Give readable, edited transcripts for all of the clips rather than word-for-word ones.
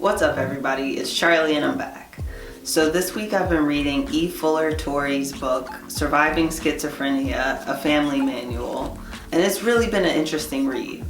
What's up everybody, it's Charlie and I'm back. So this week I've been reading E. Fuller Torrey's book, Surviving Schizophrenia, A Family Manual, and it's really been an interesting read.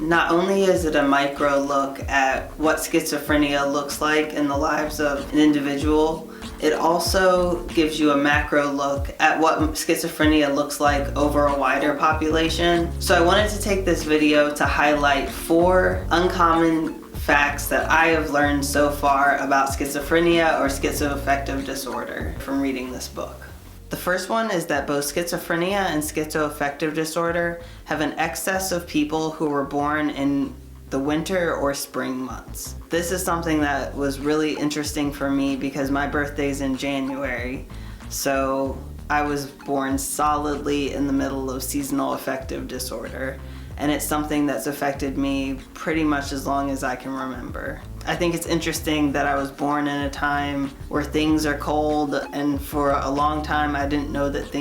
Not only is it a micro look at what schizophrenia looks like in the lives of an individual, it also gives you a macro look at what schizophrenia looks like over a wider population. So I wanted to take this video to highlight 4 uncommon facts that I have learned so far about schizophrenia or schizoaffective disorder from reading this book. The first one is that both schizophrenia and schizoaffective disorder have an excess of people who were born in the winter or spring months. This is something that was really interesting for me because my birthday's in January, so I was born solidly in the middle of seasonal affective disorder, and it's something that's affected me pretty much as long as I can remember. I think it's interesting that I was born in a time where things are cold, and for a long time I didn't know that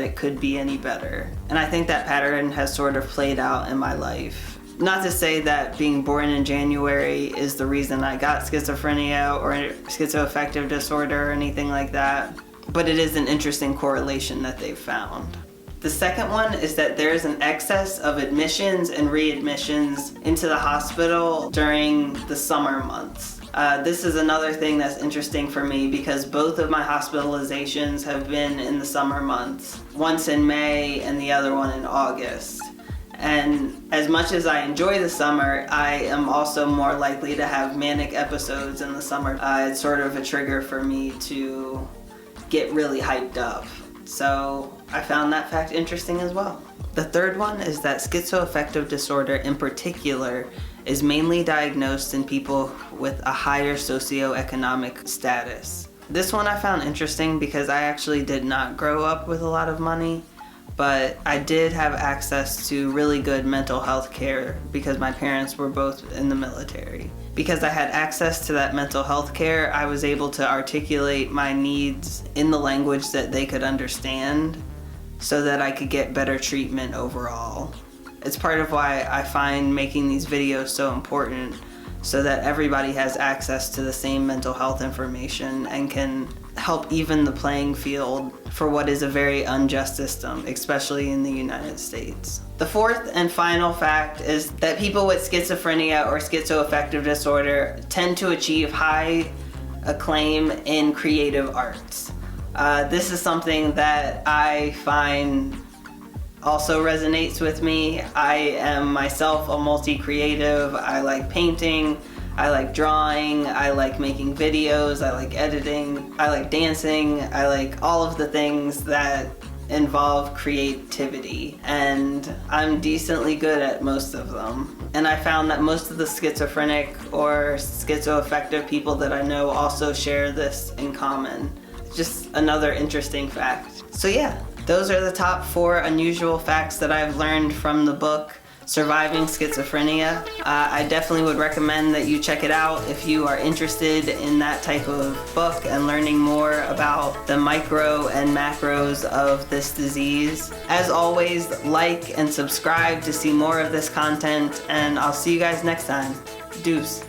it could be any better. And I think that pattern has sort of played out in my life. Not to say that being born in January is the reason I got schizophrenia or schizoaffective disorder or anything like that, but it is an interesting correlation that they've found. The second one is that there's an excess of admissions and readmissions into the hospital during the summer months. This is another thing that's interesting for me because both of my hospitalizations have been in the summer months. Once in May and the other one in August. And as much as I enjoy the summer, I am also more likely to have manic episodes in the summer. It's sort of a trigger for me to get really hyped up. So I found that fact interesting as well. The third one is that schizoaffective disorder in particular is mainly diagnosed in people with a higher socioeconomic status. This one I found interesting because I actually did not grow up with a lot of money, but I did have access to really good mental health care because my parents were both in the military. Because I had access to that mental health care, I was able to articulate my needs in the language that they could understand so that I could get better treatment overall. It's part of why I find making these videos so important, so that everybody has access to the same mental health information and can help even the playing field for what is a very unjust system, especially in the United States. The fourth and final fact is that people with schizophrenia or schizoaffective disorder tend to achieve high acclaim in creative arts. This is something that I find also resonates with me. I am myself a multi-creative. I like painting, I like drawing, I like making videos, I like editing, I like dancing, I like all of the things that involve creativity, and I'm decently good at most of them. And I found that most of the schizophrenic or schizoaffective people that I know also share this in common. Just another interesting fact. So yeah, those are the top 4 unusual facts that I've learned from the book Surviving Schizophrenia. I definitely would recommend that you check it out if you are interested in that type of book and learning more about the micro and macros of this disease. As always, like and subscribe to see more of this content, and I'll see you guys next time. Deuce.